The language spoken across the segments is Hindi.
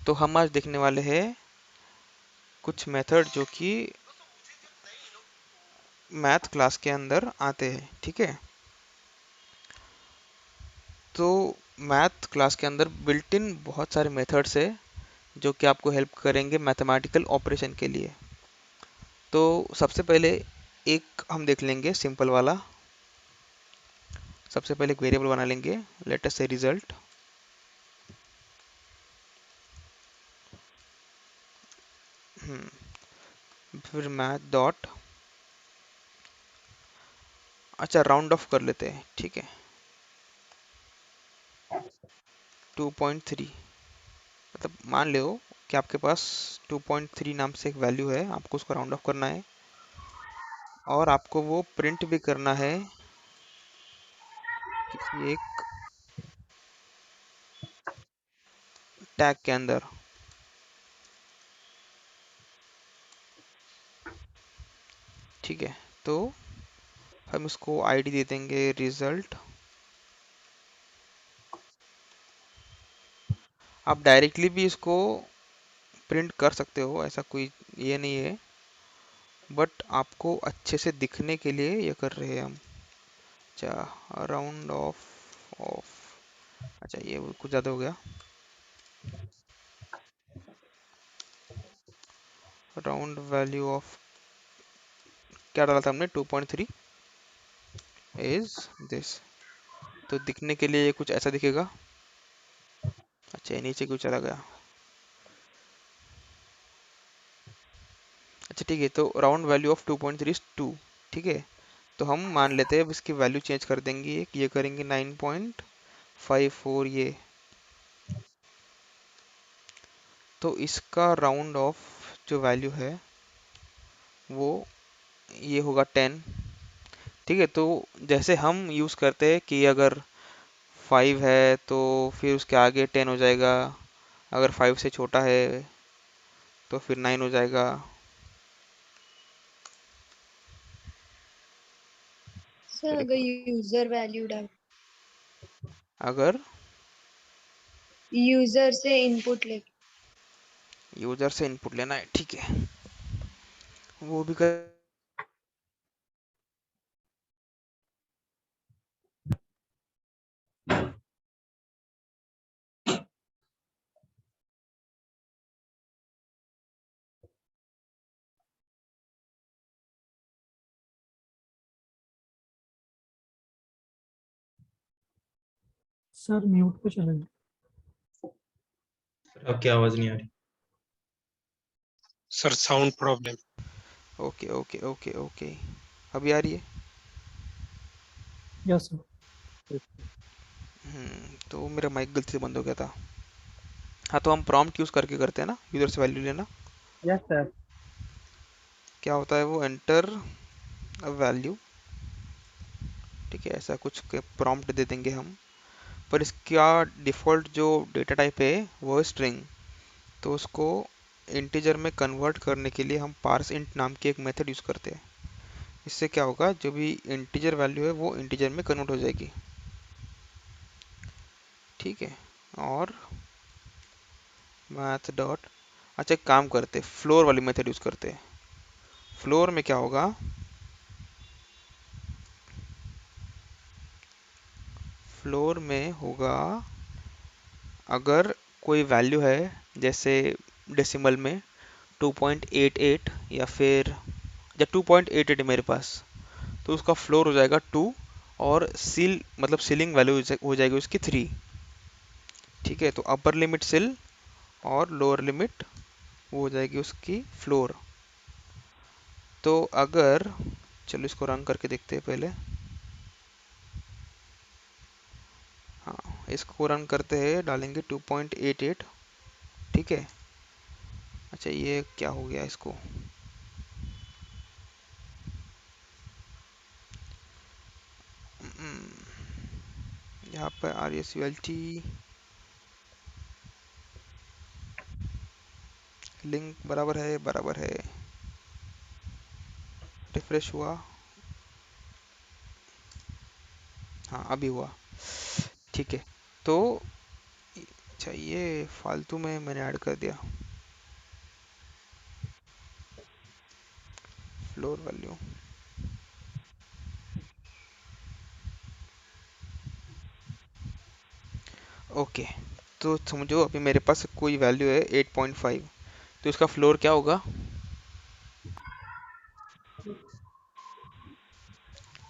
तो हम आज देखने वाले हैं कुछ मेथड जो कि मैथ क्लास के अंदर आते हैं। ठीक है, तो मैथ क्लास के अंदर बिल्ट इन बहुत सारे मेथड्स है जो कि आपको हेल्प करेंगे मैथमेटिकल ऑपरेशन के लिए। तो सबसे पहले एक हम देख लेंगे सिंपल वाला। सबसे पहले एक वेरिएबल बना लेंगे, लेट अस से रिजल्ट। फिर मैथ डॉट, अच्छा राउंड ऑफ कर लेते हैं। ठीक है, 2.3, मतलब मान लो कि आपके पास 2.3 नाम से एक वैल्यू है, आपको उसको राउंड ऑफ करना है और आपको वो प्रिंट भी करना है किसी एक टैग के अंदर। ठीक है, तो हम इसको आईडी दे देंगे रिजल्ट। आप डायरेक्टली भी इसको प्रिंट कर सकते हो, ऐसा कोई ये नहीं है, बट आपको अच्छे से दिखने के लिए ये कर रहे हैं हम। अच्छा, राउंड ऑफ ऑफ, अच्छा ये कुछ ज़्यादा हो गया। राउंड वैल्यू ऑफ क्या डाला था हमने, 2.3 इज दिस। तो दिखने के लिए ये कुछ ऐसा दिखेगा। अच्छा, ये नीचे क्यों चला गया। अच्छा ठीक है, तो राउंड वैल्यू ऑफ 2.3 इज 2। ठीक है, तो हम मान लेते हैं अब इसकी वैल्यू चेंज कर देंगे, ये करेंगे 9.54 ये। तो इसका राउंड ऑफ जो वैल्यू है वो ये होगा 10। ठीक है, तो जैसे हम यूज़ करते हैं कि अगर 5 है तो फिर उसके आगे 10 हो जाएगा, अगर 5 से छोटा है तो फिर 9 हो जाएगा। सर अगर यूजर वैल्यू डाल, अगर यूजर से इनपुट ले। यूजर से इनपुट लेना है, ठीक है, वो भी कर। सर म्यूट पे चले गए। आपकी आवाज नहीं आ रही। Sir sound problem. Okay okay okay okay, अभी आ रही है। Yes sir. तो मेरा माइक गलती से बंद हो गया था। हाँ, तो हम प्रॉम्प्ट यूज़ करके करते हैं ना, यूजर से वैल्यू लेना। Yes sir. क्या होता है वो, एंटर वैल्यू। ठीक है, ऐसा कुछ प्रॉम्प्ट दे देंगे हम, पर इसका डिफ़ॉल्ट जो डेटा टाइप है वो है स्ट्रिंग। तो उसको इंटीजर में कन्वर्ट करने के लिए हम पार्स इंट नाम की एक मेथड यूज़ करते हैं। इससे क्या होगा, जो भी इंटीजर वैल्यू है वो इंटीजर में कन्वर्ट हो जाएगी। ठीक है, और मैथ डॉट, अच्छा एक काम करते, फ्लोर वाली मेथड यूज़ करते हैं। फ्लोर में क्या होगा, फ्लोर में होगा अगर कोई वैल्यू है, जैसे डेसिमल में 2.88 या फिर जब 2.88 है मेरे पास, तो उसका फ्लोर हो जाएगा 2 और सील मतलब सीलिंग वैल्यू हो जाएगी उसकी 3। ठीक है, तो अपर लिमिट सील और लोअर लिमिट वो हो जाएगी उसकी फ्लोर। तो अगर, चलो इसको रन करके देखते हैं पहले। हाँ, इसको रन करते हैं, डालेंगे 2.88। ठीक है, अच्छा ये क्या हो गया इसको, यहाँ पर R S U L T link बराबर है, बराबर है। रिफ्रेश हुआ, हाँ अभी हुआ। ठीक है, तो अच्छा, ये फालतू में मैंने ऐड कर दिया फ्लोर वैल्यू। ओके, तो समझो अभी मेरे पास कोई वैल्यू है 8.5, तो इसका फ्लोर क्या होगा?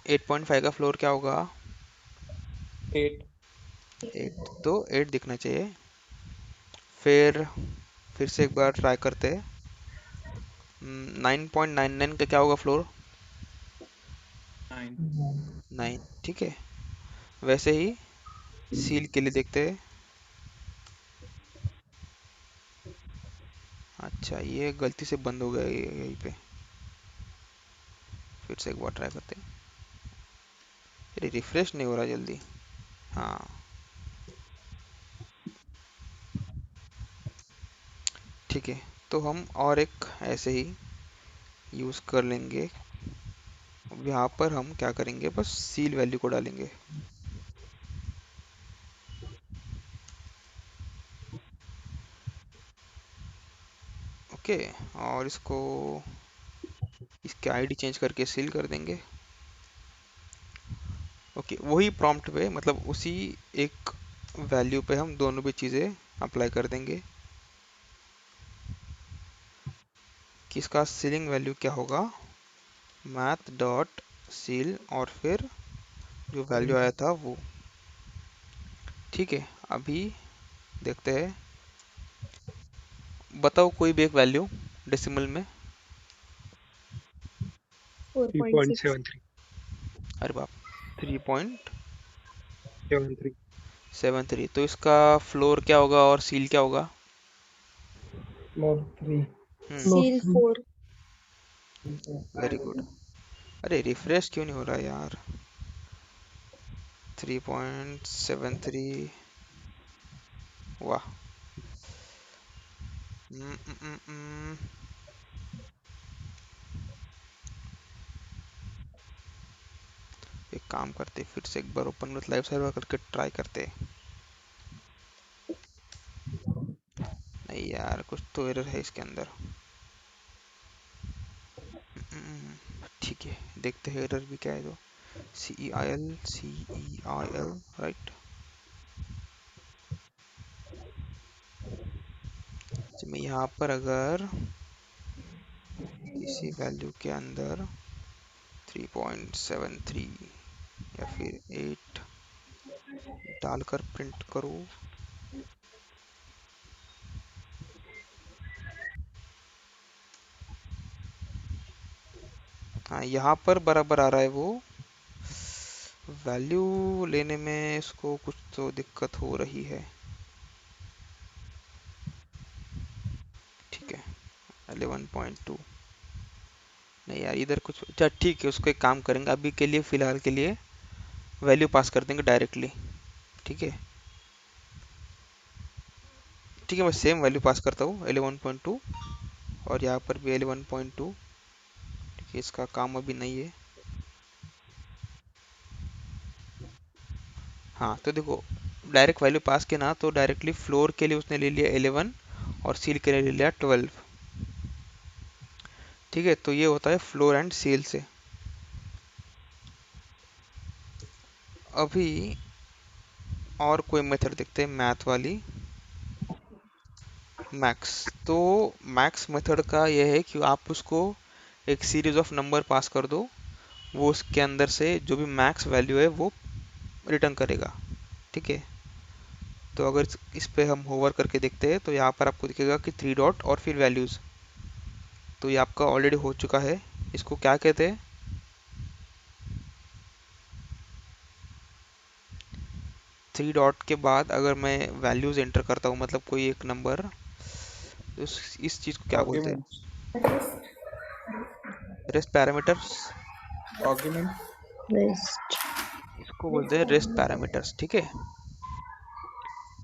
8.5 का फ्लोर क्या होगा? 8। 8, तो 8 दिखना चाहिए। फिर से एक बार ट्राई करते हैं। 9.99 का क्या होगा फ्लोर? 9। 9, ठीक है। वैसे ही सील के लिए देखते हैं। अच्छा, ये गलती से बंद हो गया यहीं पे। फिर से एक बार ट्राई करते हैं। अरे रिफ्रेश नहीं हो रहा जल्दी। हाँ, ठीक है। तो हम और एक ऐसे ही यूज़ कर लेंगे। अब यहाँ पर हम क्या करेंगे, बस सील वैल्यू को डालेंगे। ओके, और इसके आईडी चेंज करके सील कर देंगे। ओके, वही प्रॉम्प्ट पे, मतलब उसी एक वैल्यू पे हम दोनों भी चीज़ें अप्लाई कर देंगे कि इसका सीलिंग वैल्यू क्या होगा, मैथ डॉट सील, और फिर जो वैल्यू आया था वो। ठीक है, अभी देखते हैं। बताओ कोई भी एक वैल्यू डेसिमल में। 4.6. 3.73। अरे बाप, 3.73। 73। तो इसका फ्लोर क्या होगा और सील क्या होगा? फ्लोर 3। हम्म, फ्लोर Seal 3। 4. Very good. अरे रिफ्रेश क्यों नहीं हो रहा यार? 3.73, वाह। हम्म, हम्म, हम्म, हम्म। एक काम करते, फिर से एक बार ओपन विथ लाइव सर्वर करके ट्राई करते। नहीं यार, कुछ तो एरर है इसके अंदर। ठीक है, देखते हैं एरर भी क्या है। तो CEIL राइट। मैं यहाँ पर अगर किसी वैल्यू के अंदर 3.73 या फिर 8 डालकर प्रिंट करूँ। हाँ, यहाँ पर बराबर आ रहा है वो। वैल्यू लेने में इसको कुछ तो दिक्कत हो रही है। ठीक है, 11.2। नहीं यार, इधर कुछ, अच्छा ठीक है, उसको एक काम करेंगे अभी के लिए, फ़िलहाल के लिए वैल्यू पास कर देंगे डायरेक्टली। ठीक है, ठीक है, मैं सेम वैल्यू पास करता हूँ 11.2, और यहाँ पर भी 11.2। ठीक है, इसका काम अभी नहीं है। हाँ, तो देखो, डायरेक्ट वैल्यू पास के ना, तो डायरेक्टली फ्लोर के लिए उसने ले लिया 11 और सील के लिए ले लिया 12। ठीक है, तो ये होता है फ्लोर एंड सील से। अभी और कोई मेथड देखते हैं, मैथ वाली, मैक्स। तो मैक्स मेथड का यह है कि आप उसको एक सीरीज ऑफ नंबर पास कर दो, वो उसके अंदर से जो भी मैक्स वैल्यू है वो रिटर्न करेगा। ठीक है, तो अगर इस पे हम होवर करके देखते हैं, तो यहाँ पर आपको दिखेगा कि 3 डॉट और फिर वैल्यूज़। तो ये आपका ऑलरेडी हो चुका है। इसको क्या कहते हैं? 3 डॉट के बाद अगर मैं वैल्यूज़ एंटर करता हूँ, मतलब कोई एक नंबर, तो इस चीज़ को क्या बोलते हैं? Arguments. Rest parameters. Argument. Rest. इसको बोलते हैं रेस्ट पैरामीटर्स। ठीक है,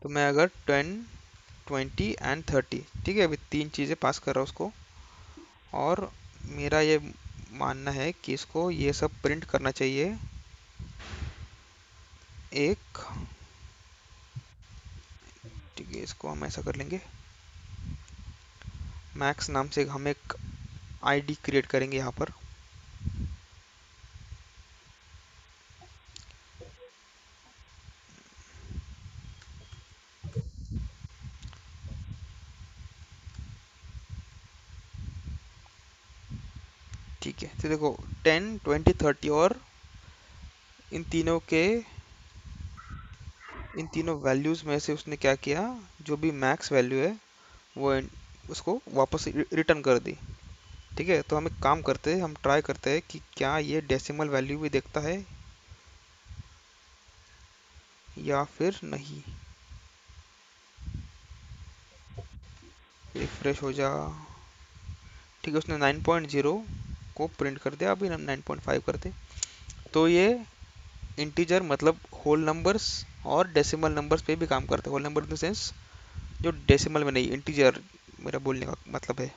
तो मैं अगर 10, 20 एंड 30, ठीक है, अभी तीन चीज़ें पास कर रहा हूँ उसको, और मेरा ये मानना है कि इसको ये सब प्रिंट करना चाहिए एक। ठीक है, इसको हम ऐसा कर लेंगे, मैक्स नाम से हम एक आईडी क्रिएट करेंगे यहाँ पर। ठीक है, तो देखो 10, 20, 30 और इन तीनों के इन तीनों वैल्यूज में से उसने क्या किया, जो भी मैक्स वैल्यू है वो उसको वापस रिटर्न कर दी। ठीक है, तो हम एक काम करते हैं, हम ट्राई करते हैं कि क्या ये डेसिमल वैल्यू भी देखता है या फिर नहीं। रिफ्रेश हो जा। ठीक है, उसने 9.0 को प्रिंट कर दिया, अभी हम 9.5 करते। तो ये इंटीजर मतलब होल नंबर्स और डेसिमल नंबर्स पे भी काम करते हैं। Whole number in the sense जो डेसिमल में नहीं, इंटीजर मेरा बोलने का मतलब है।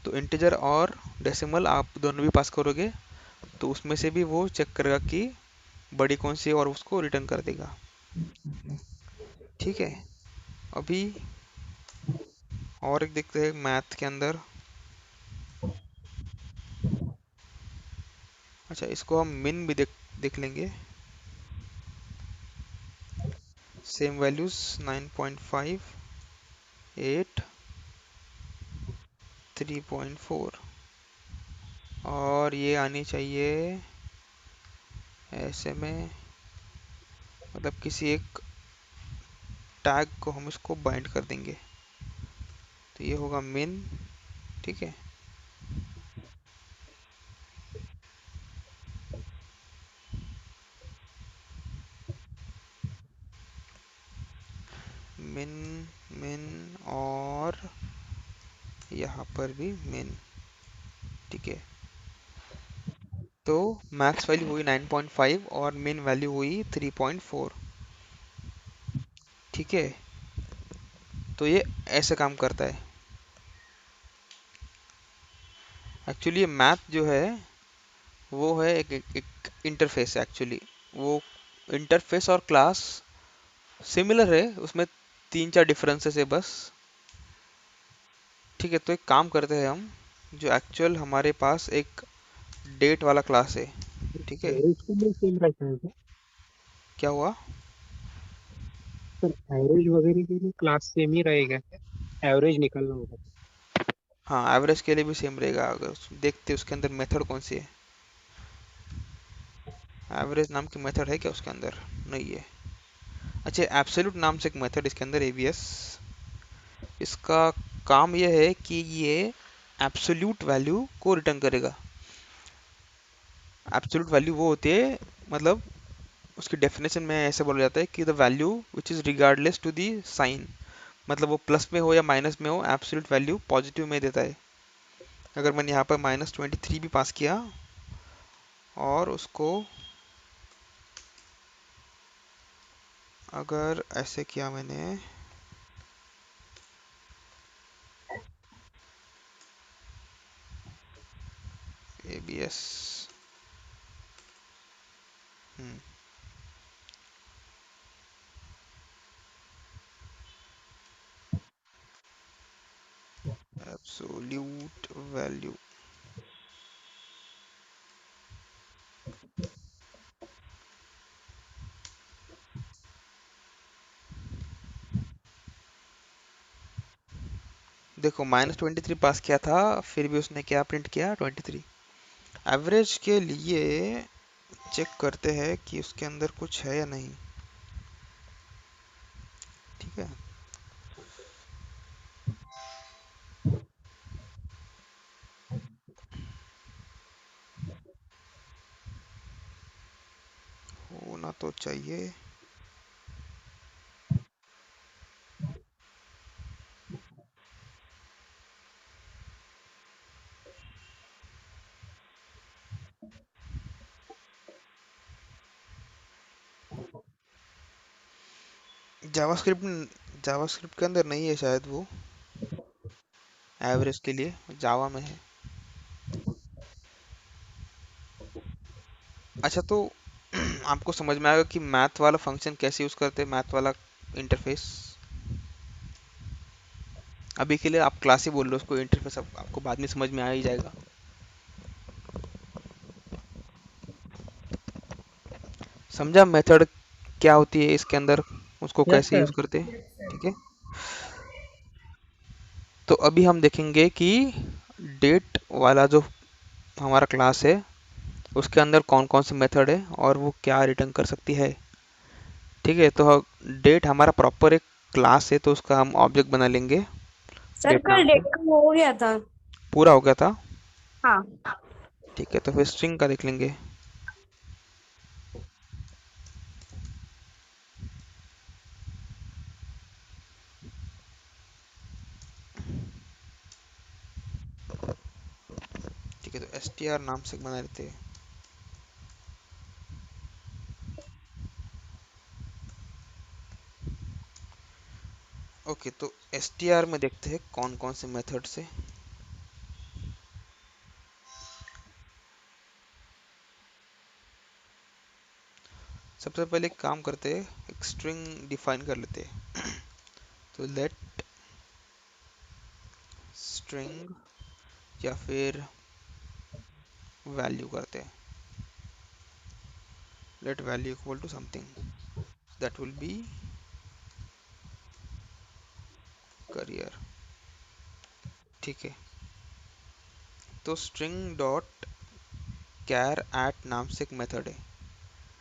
तो इंटीजर और डेसिमल आप दोनों भी पास करोगे तो उसमें से भी वो चेक करेगा कि बड़ी कौन सी है और उसको रिटर्न कर देगा। ठीक है, अभी और एक देखते हैं मैथ के अंदर। अच्छा, इसको हम मिन भी देख लेंगे। सेम वैल्यूज 9.5, 8, 3.4 और ये आनी चाहिए ऐसे में, मतलब किसी एक टैग को हम इसको बाइंड कर देंगे, तो ये होगा मिन। ठीक है, मिन, मिन और यहाँ पर भी मिन। ठीक है, तो मैक्स वैल्यू हुई 9.5 और मिन वैल्यू हुई 3.4। ठीक है, तो ये ऐसे काम करता है। एक्चुअली ये मैथ जो है वो है एक इंटरफेस है एक्चुअली। वो इंटरफेस और क्लास सिमिलर है, उसमें तीन चार डिफरेंसेस है बस। ठीक है, तो एक काम करते हैं हम, जो एक्चुअल हमारे पास एक डेट वाला क्लास है। ठीक है, एवरेज के लिए सेम रहता है क्या? क्या हुआ? सर एवरेज वगैरह के लिए क्लास सेम ही रहेगा क्या? एवरेज निकलना होगा। हाँ, एवरेज के लिए भी सेम रहेगा। अगर देखते उसके अंदर मेथड कौन सी है, एवरेज नाम की मेथड है क्या उसके अंदर? नहीं है। अच्छा, एब्सोल्यूट नाम से एक मेथड इसके अंदर, एबीएस। इसका काम यह है कि ये एब्सोल्यूट वैल्यू को रिटर्न करेगा। एब्सोल्यूट वैल्यू वो होती है, मतलब उसकी डेफिनेशन में ऐसे बोला जाता है कि the value which is regardless to the sign, मतलब वो प्लस में हो या माइनस में हो, एब्सोल्यूट वैल्यू पॉजिटिव में देता है। अगर मैंने यहाँ पर -23 भी पास किया और उसको अगर ऐसे किया मैंने, एबीएस, एब्सोल्यूट वैल्यू, देखो -23 पास किया था, फिर भी उसने क्या प्रिंट किया, 23। एवरेज के लिए चेक करते हैं कि उसके अंदर कुछ है या नहीं। ठीक है, होना तो चाहिए। जावास्क्रिप्ट जावास्क्रिप्ट के अंदर नहीं है शायद वो, एवरेज के लिए जावा में है। अच्छा, तो आपको समझ में आएगा कि मैथ वाला फंक्शन कैसे यूज़ करते हैं, मैथ वाला इंटरफेस। अभी के लिए आप क्लास ही बोल लो उसको, इंटरफेस आपको बाद में समझ में आ ही जाएगा। समझा मेथड क्या होती है इसके अंदर, उसको यस कैसे यूज सर। करते हैं? ठीक है, तो अभी हम देखेंगे कि डेट वाला जो हमारा क्लास है उसके अंदर कौन कौन से मेथड है और वो क्या रिटर्न कर सकती है। ठीक है, तो डेट हमारा प्रॉपर एक क्लास है तो उसका हम ऑब्जेक्ट बना लेंगे सर डेट कल नाम से। डेट का हो गया था। पूरा हो गया था। हाँ। ठीक है, तो फिर स्ट्रिंग का देख लेंगे। ठीक है, तो str नाम से बना लेते हैं। ओके, तो str में देखते हैं कौन कौन से मेथड से। सबसे पहले एक काम करते हैं, एक स्ट्रिंग डिफाइन कर लेते हैं। तो लेट स्ट्रिंग या फिर वैल्यू करते हैं, let value equal to something that will be carrier. ठीक है, तो स्ट्रिंग डॉट कैर एट नाम से एक मेथड है।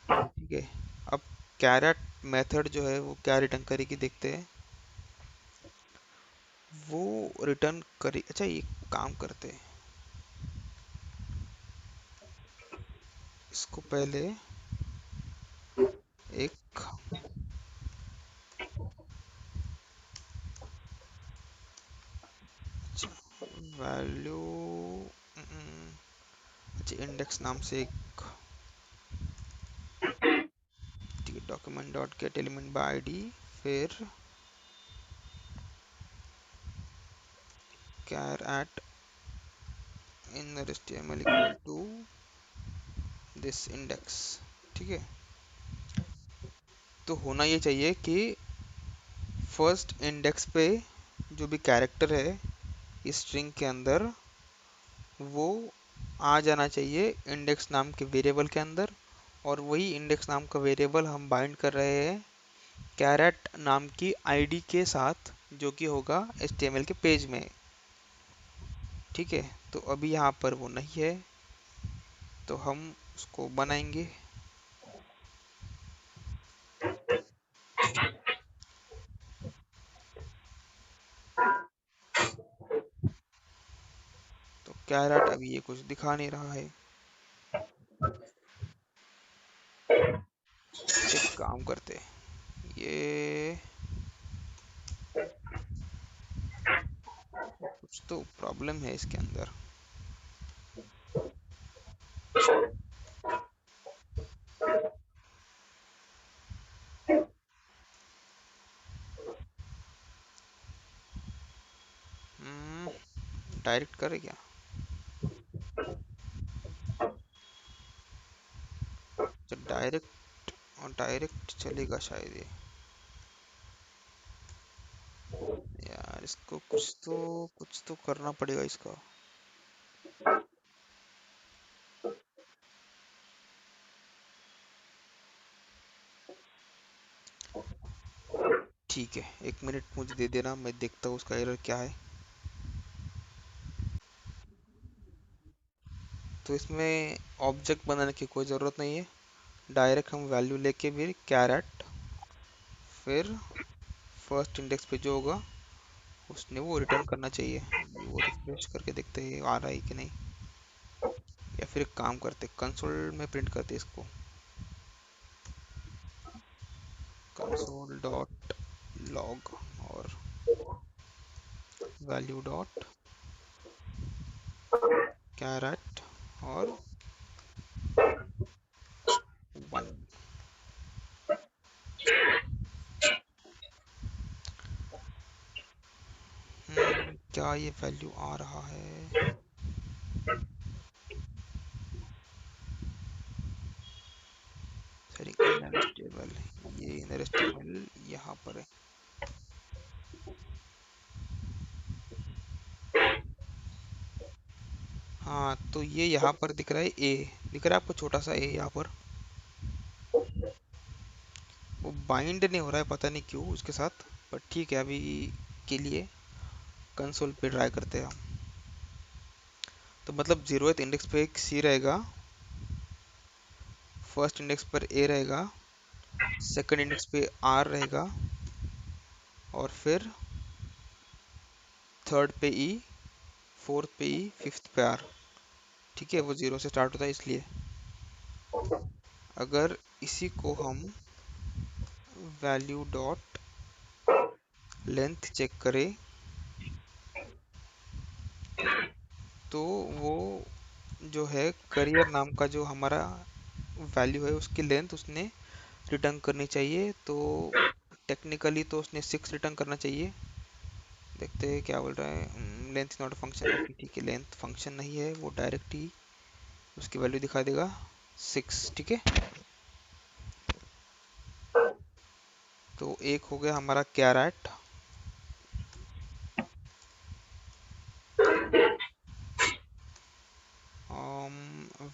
ठीक है, अब कैरेट मेथड जो है वो क्या रिटर्न करेगी देखते हैं। वो रिटर्न करी, अच्छा ये काम करते हैं, इसको पहले एक वैल्यू, अच्छा इंडेक्स नाम से एक, ठीक है, document dot get element by ID, फिर char at inner html equal to this index. ठीक है, तो होना ये चाहिए कि फर्स्ट इंडेक्स पे जो भी कैरेक्टर है इस स्ट्रिंग के अंदर वो आ जाना चाहिए इंडेक्स नाम के वेरिएबल के अंदर, और वही इंडेक्स नाम का वेरिएबल हम बाइंड कर रहे हैं कैरेट नाम की आईडी के साथ जो कि होगा HTML के पेज में। ठीक है, तो अभी यहाँ पर वो नहीं है तो हम उसको बनाएंगे। तो कैरेट अभी ये कुछ दिखा नहीं रहा है, एक काम करते हैं, ये कुछ तो प्रॉब्लम है इसके अंदर। डायरेक्ट करे क्या? तो डायरेक्ट, और डायरेक्ट चलेगा शायद ये। यार इसको कुछ तो करना पड़ेगा इसका। ठीक है, 1 मिनट मुझे दे देना, मैं देखता हूँ उसका एरर क्या है। तो इसमें ऑब्जेक्ट बनाने की कोई ज़रूरत नहीं है, डायरेक्ट हम वैल्यू लेके भी कैरेट, फिर फर्स्ट इंडेक्स पे जो होगा उसने वो रिटर्न करना चाहिए। अभी वो रिफ्रेश करके देखते हैं आ रहा है कि नहीं, या फिर एक काम करते कंसोल में प्रिंट करते इसको, कंसोल डॉट लॉग और वैल्यू डॉट कैरेट और 1। क्या ये वैल्यू आ रहा है? सॉरी, इनर स्टेबल, ये इनर स्टेबल यहाँ पर है। हाँ, तो ये यहाँ पर दिख रहा है ए, दिख रहा है आपको छोटा सा ए यहाँ पर। वो बाइंड नहीं हो रहा है, पता नहीं क्यों उसके साथ, पर ठीक है, अभी के लिए कंसोल पे ट्राई करते हैं हम। तो मतलब 0th इंडेक्स पे एक सी रहेगा, फर्स्ट इंडेक्स पर ए रहेगा, सेकंड इंडेक्स पे आर रहेगा, और फिर थर्ड पे ई, फोर्थ पे ई, फिफ्थ पे आर। ठीक है, वो जीरो से स्टार्ट होता है इसलिए। अगर इसी को हम वैल्यू डॉट लेंथ चेक करें तो वो जो है करियर नाम का जो हमारा वैल्यू है उसकी लेंथ उसने रिटर्न करनी चाहिए। तो टेक्निकली तो उसने 6 रिटर्न करना चाहिए। देखते हैं क्या बोल रहा है। लेंथ नॉट फंक्शन, ओके ठीक है, लेंथ फंक्शन नहीं है, वो डायरेक्ट ही उसकी वैल्यू दिखा देगा 6। ठीक है, तो एक हो गया हमारा कैरेट।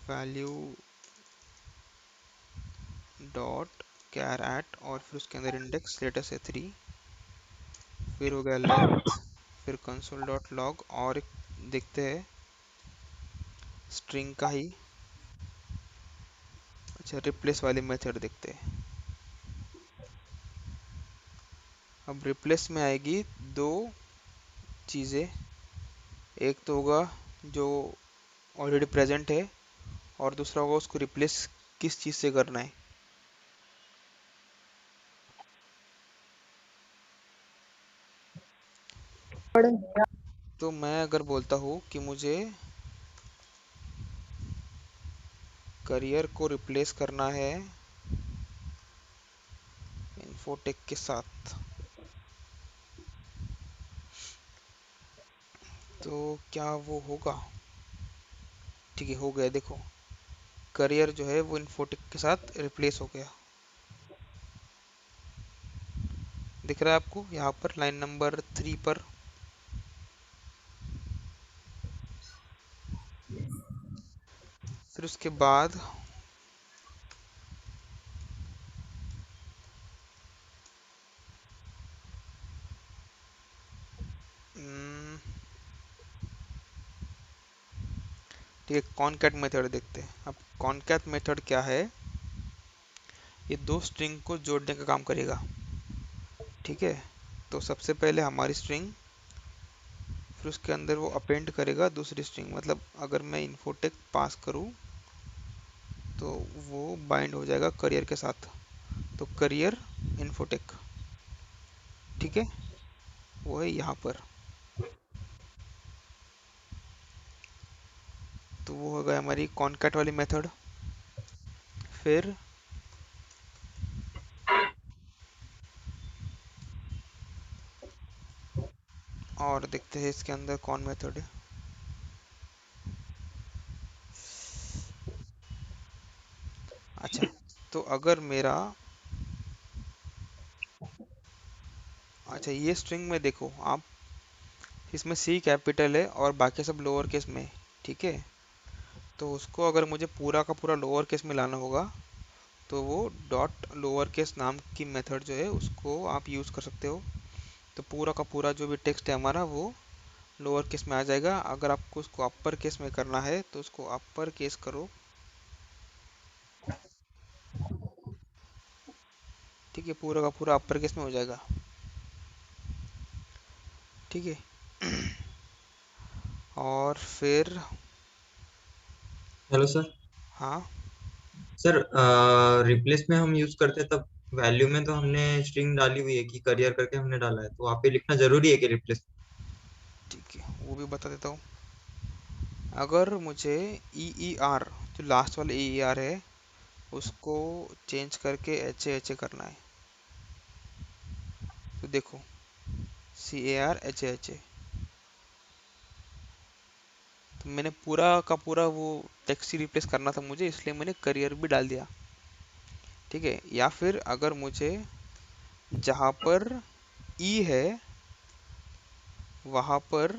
वैल्यू डॉट कैरेट और फिर उसके अंदर इंडेक्स लेटर से 3, फिर हो गया लेंथ, फिर कंसोल डॉट लॉग, और एक देखते हैं स्ट्रिंग का ही। अच्छा, रिप्लेस वाली मेथड देखते हैं। अब रिप्लेस में आएगी दो चीज़ें, एक तो होगा जो ऑलरेडी प्रेजेंट है, और दूसरा होगा उसको रिप्लेस किस चीज़ से करना है। तो मैं अगर बोलता हूँ कि मुझे करियर को रिप्लेस करना है इन्फोटेक के साथ, तो क्या वो होगा? ठीक है, हो गया, देखो करियर जो है वो इन्फोटेक के साथ रिप्लेस हो गया। दिख रहा है आपको यहाँ पर लाइन नंबर 3 पर। फिर उसके बाद हम्म, ठीक है, कॉनकैट मेथड देखते हैं। अब कॉनकैट मेथड क्या है? ये दो स्ट्रिंग को जोड़ने का काम करेगा। ठीक है, तो सबसे पहले हमारी स्ट्रिंग, फिर उसके अंदर वो अपेंड करेगा दूसरी स्ट्रिंग। मतलब अगर मैं इन्फोटेक पास करूँ तो वो बाइंड हो जाएगा करियर के साथ, तो करियर इन्फोटेक। ठीक है, वो है यहाँ पर। तो वो हो गया हमारी कॉनकैट वाली मेथड। फिर और देखते हैं इसके अंदर कौन मेथड है। अच्छा, तो अगर मेरा, अच्छा ये स्ट्रिंग में देखो आप, इसमें सी कैपिटल है और बाकी सब लोअर केस में। ठीक है, तो उसको अगर मुझे पूरा का पूरा लोअर केस में लाना होगा तो वो डॉट लोअर केस नाम की मेथड जो है उसको आप यूज़ कर सकते हो। तो पूरा का पूरा जो भी टेक्स्ट है हमारा वो लोअर केस में आ जाएगा। अगर आपको उसको अपर केस में करना है तो उसको अपर केस करो। ठीक है, पूरा का पूरा अपर केस में हो जाएगा। ठीक है, और फिर हेलो सर। हाँ, सर रिप्लेस में हम यूज करते हैं तब वैल्यू में तो हमने स्ट्रिंग डाली हुई है कि करियर करके हमने डाला है, तो वहाँ पे लिखना जरूरी है कि रिप्लेस? ठीक है, वो भी बता देता हूँ। अगर मुझे ई ई आर, जो लास्ट वाला ई ई आर है, उसको चेंज करके एच ए करना है, तो देखो CAR HA, तो मैंने पूरा का पूरा वो टेक्स्ट ही रिप्लेस करना था मुझे, इसलिए मैंने करियर भी डाल दिया। ठीक है, या फिर अगर मुझे जहाँ पर ई है वहाँ पर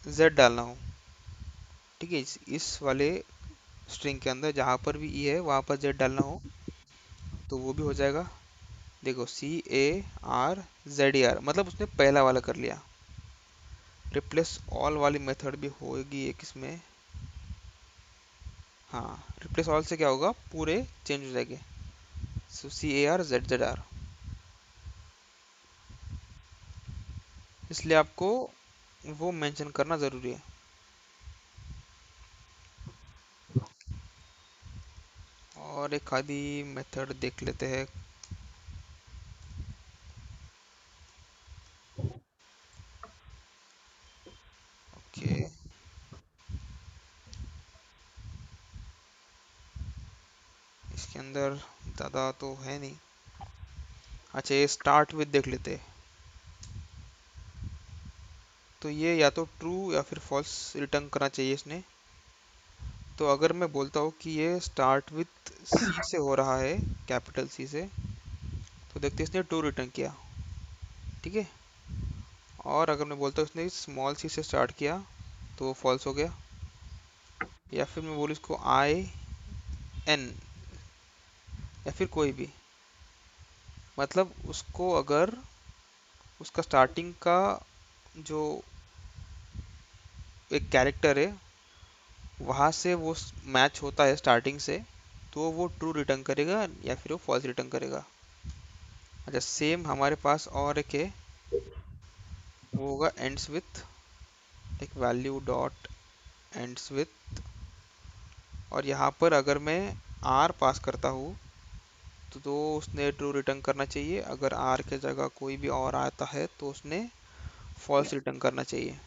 z डालना हो, ठीक है, इस वाले स्ट्रिंग के अंदर जहां पर भी e है वहां पर z डालना हो तो वो भी हो जाएगा। देखो CARZER, मतलब उसने पहला वाला कर लिया। रिप्लेस ऑल वाली मेथड भी होगी एक इसमें। हाँ, रिप्लेस ऑल से क्या होगा, पूरे चेंज हो जाएंगे। सो CARZZR, इसलिए आपको वो मेंशन करना जरूरी है। और एक आधी मेथड देख लेते हैं। ओके, इसके अंदर ज़्यादा तो है नहीं। अच्छा, ये स्टार्ट विद देख लेते हैं। तो ये या तो ट्रू या फिर फॉल्स रिटर्न करना चाहिए इसने। तो अगर मैं बोलता हूँ कि ये स्टार्ट विथ सी से हो रहा है, कैपिटल सी से, तो देखते हैं इसने ट्रू रिटर्न किया, ठीक है। और अगर मैं बोलता हूँ इसने स्मॉल सी से स्टार्ट किया तो वो फॉल्स हो गया। या फिर मैं बोलूँ इसको IN, या फिर कोई भी, मतलब उसको अगर उसका स्टार्टिंग का जो एक कैरेक्टर है वहाँ से वो मैच होता है स्टार्टिंग से, तो वो ट्रू रिटर्न करेगा या फिर वो फॉल्स रिटर्न करेगा। अच्छा, सेम हमारे पास और एक है, वो होगा एंड्स विथ, एक वैल्यू डॉट एंड्स विथ। और यहाँ पर अगर मैं आर पास करता हूँ तो उसने ट्रू रिटर्न करना चाहिए। अगर आर के जगह कोई भी और आता है तो उसने फॉल्स रिटर्न करना चाहिए,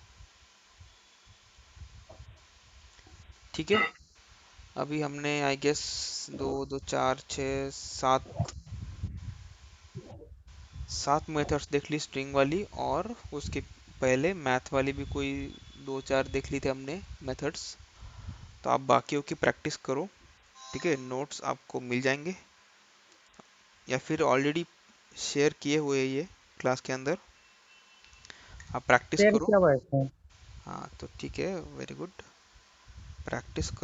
ठीक है। अभी हमने आई गेस 7 मेथड्स देख ली स्ट्रिंग वाली, और उसके पहले मैथ वाली भी कोई 2 4 देख ली थी हमने मेथड्स। तो आप बाकियों की प्रैक्टिस करो, ठीक है। नोट्स आपको मिल जाएंगे या फिर ऑलरेडी शेयर किए हुए ये क्लास के अंदर, आप प्रैक्टिस शेयर करो। किया हुआ है इसमें। हाँ तो ठीक है, वेरी गुड, प्रैक्टिस करो।